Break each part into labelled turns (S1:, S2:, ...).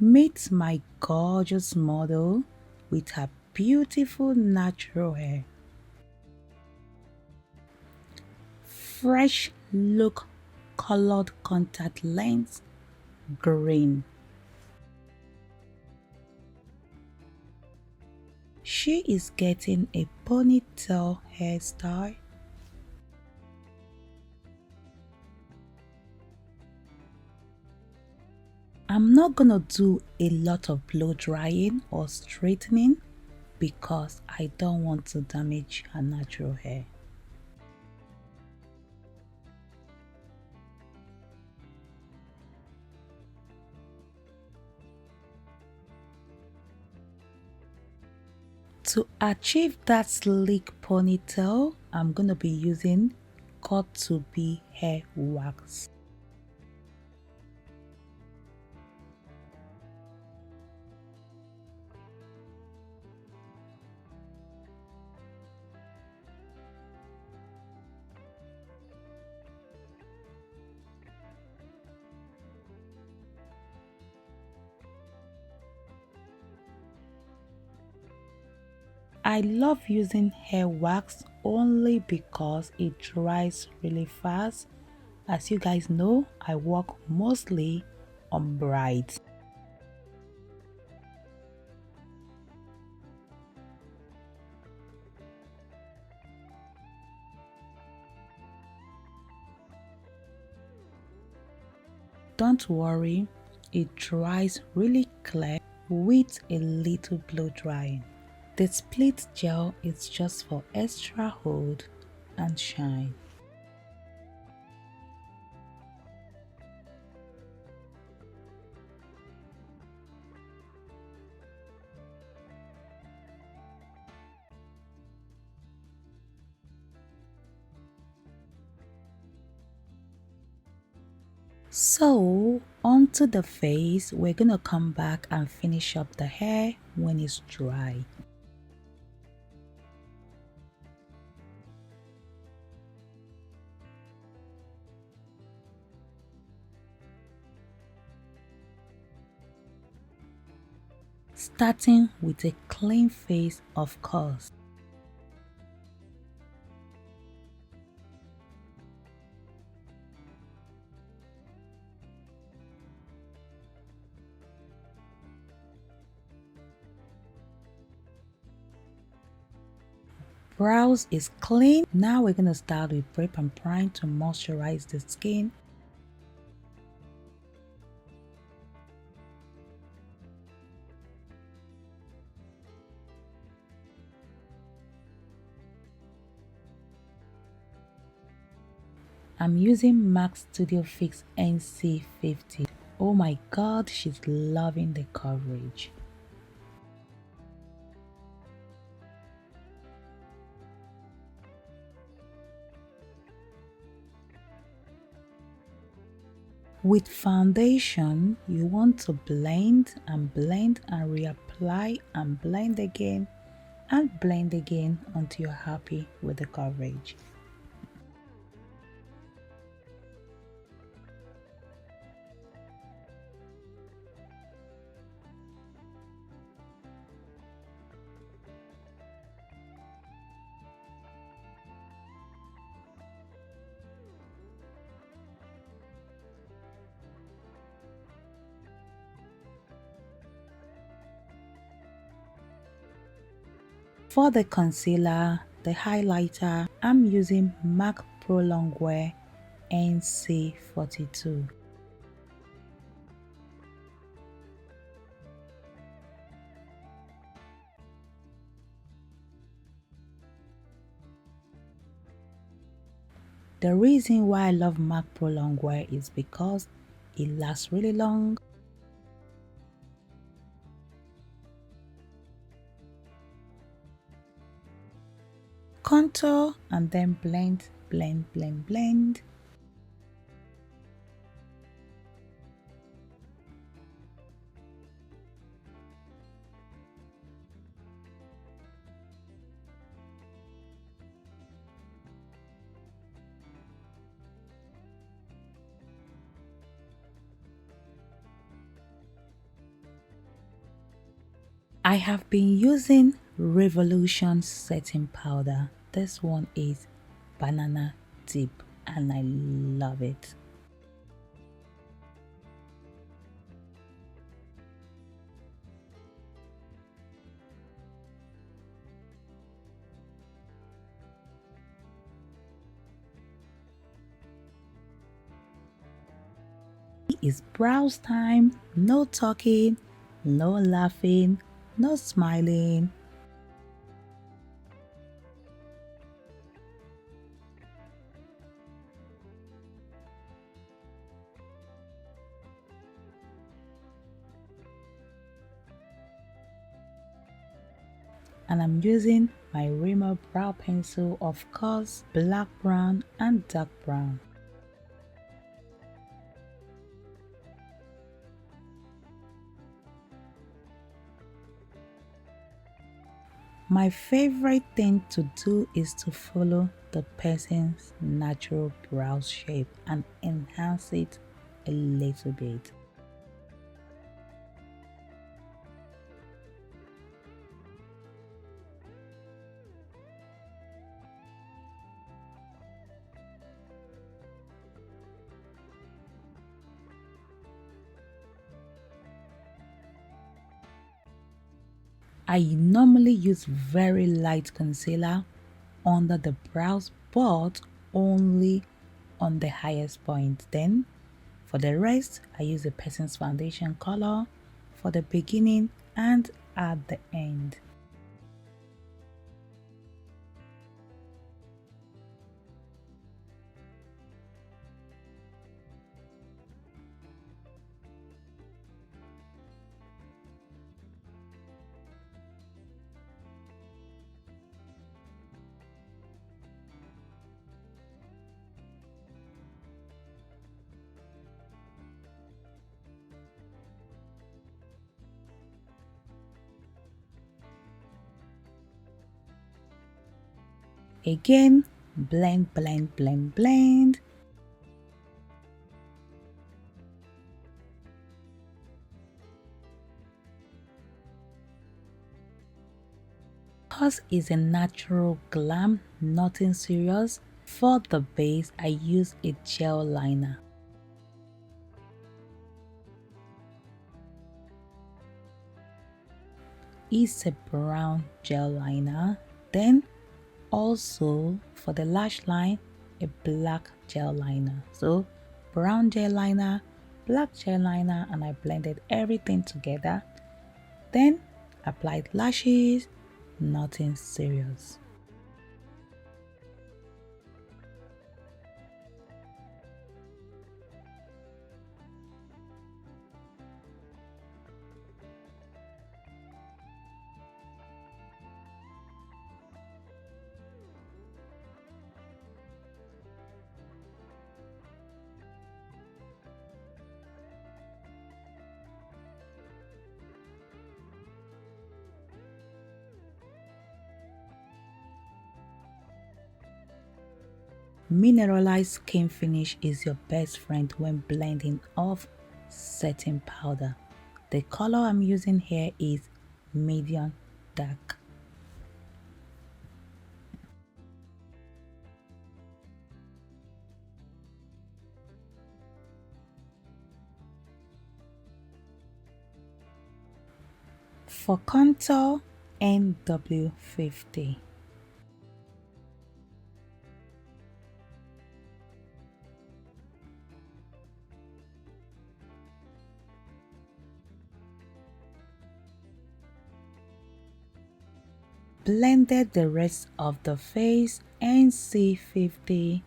S1: Meet my gorgeous model with her beautiful natural hair. Fresh look, colored contact lens, green. She is getting a ponytail hairstyle. I'm not gonna do a lot of blow drying or straightening because I don't want to damage her natural hair. To achieve that sleek ponytail, I'm gonna be using got to be hair wax. I love using hair wax only because it dries really fast. As you guys know, I work mostly on brides. Don't worry, it dries really clear with a little blow drying. The split gel is just for extra hold and shine. So onto the face, we're gonna come back and finish up the hair when it's dry. Starting with a clean face, of course. Brows is clean. Now we're gonna start with prep and prime to moisturize the skin. I'm using MAC Studio Fix NC50. Oh my god, she's loving the coverage. With foundation, you want to blend and reapply and blend again until you're happy with the coverage. For the concealer, the highlighter, I'm using MAC Pro Longwear NC42. The reason why I love MAC Pro Longwear is because it lasts really long. Contour and then blend. I have been using Revolution setting powder. This one is banana dip and I love it. It's brows time, no talking, no laughing, no smiling. And I'm using my Rimmel brow pencil, of course, black brown and dark brown. My favorite thing to do is to follow the person's natural brow shape and enhance it a little bit. I normally use very light concealer under the brows, but only on the highest point. Then for the rest, I use the person's foundation color for the beginning and at the end. Again, blend, blend, blend, blend. Because it's a natural glam, nothing serious. For the base, I use a gel liner. It's a brown gel liner. Then also for the lash line, a black gel liner. So brown gel liner, black gel liner, and I blended everything together. Then applied lashes, nothing serious. Mineralized skin finish is your best friend when blending off setting powder. The color I'm using here is medium dark. For contour, NW50. Blended the rest of the face, NC50.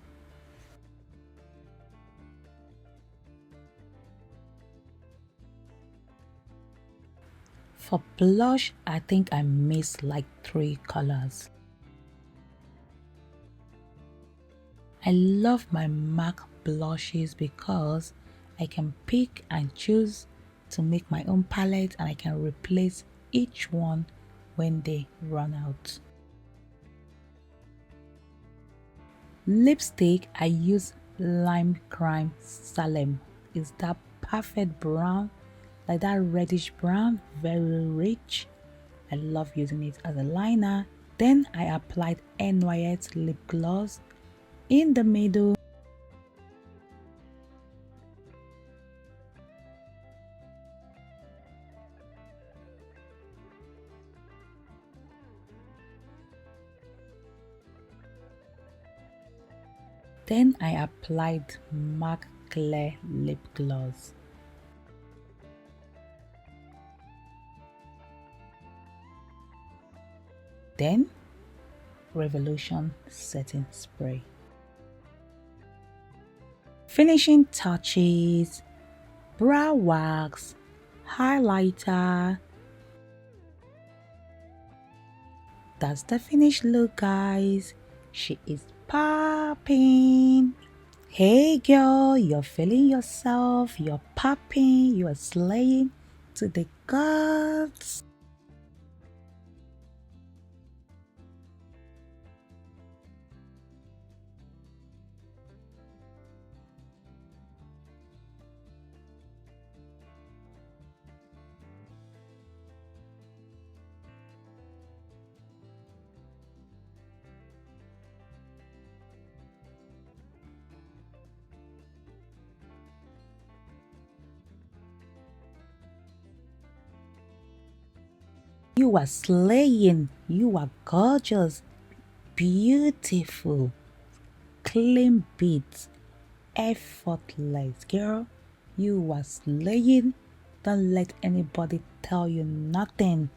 S1: For blush, I think I missed like 3 colors. I love my MAC blushes because I can pick and choose to make my own palette and I can replace each one when they run out. Lipstick, I use Lime Crime Salem. It's that perfect brown, like that reddish brown, very rich. I love using it as a liner. Then I applied NYX lip gloss in the middle. Then I applied MAC Clear lip gloss. Then Revolution setting spray. Finishing touches, brow wax, highlighter. That's the finished look, guys. She is popping. Hey girl, you're feeling yourself, you're popping, you're slaying to the gods. You are slaying, you are gorgeous, beautiful, clean beats, effortless. Girl, you are slaying. Don't let anybody tell you nothing.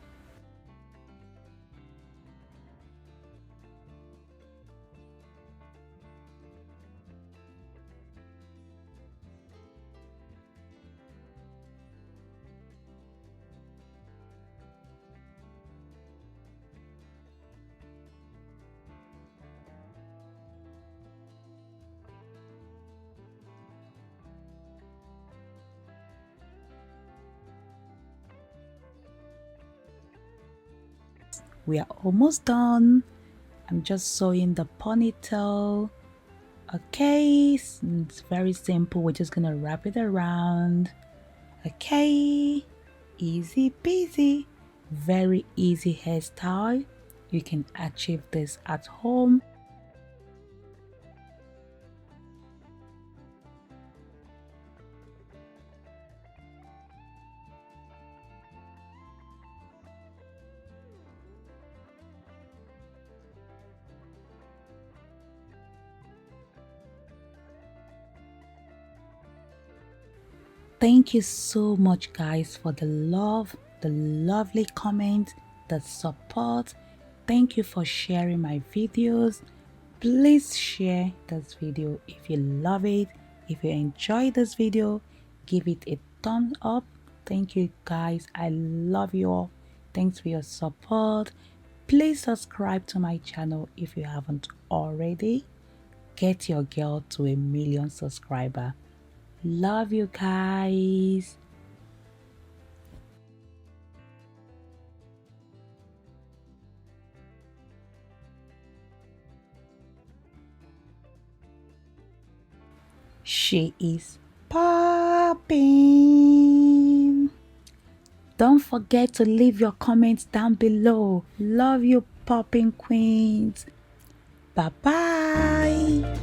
S1: We are almost done. I'm just sewing the ponytail. Okay, it's very simple. We're just gonna wrap it around. Okay, easy peasy. Very easy hairstyle. You can achieve this at home. Thank you so much, guys, for the love, the lovely comments, the support. Thank you for sharing my videos. Please share this video if you love it. If you enjoy this video, give it a thumbs up. Thank you, guys. I love you all. Thanks for your support. Please subscribe to my channel if you haven't already. Get your girl to 1,000,000 subscribers. Love you guys. She is popping. Don't forget to leave your comments down below. Love you, popping queens. Bye bye.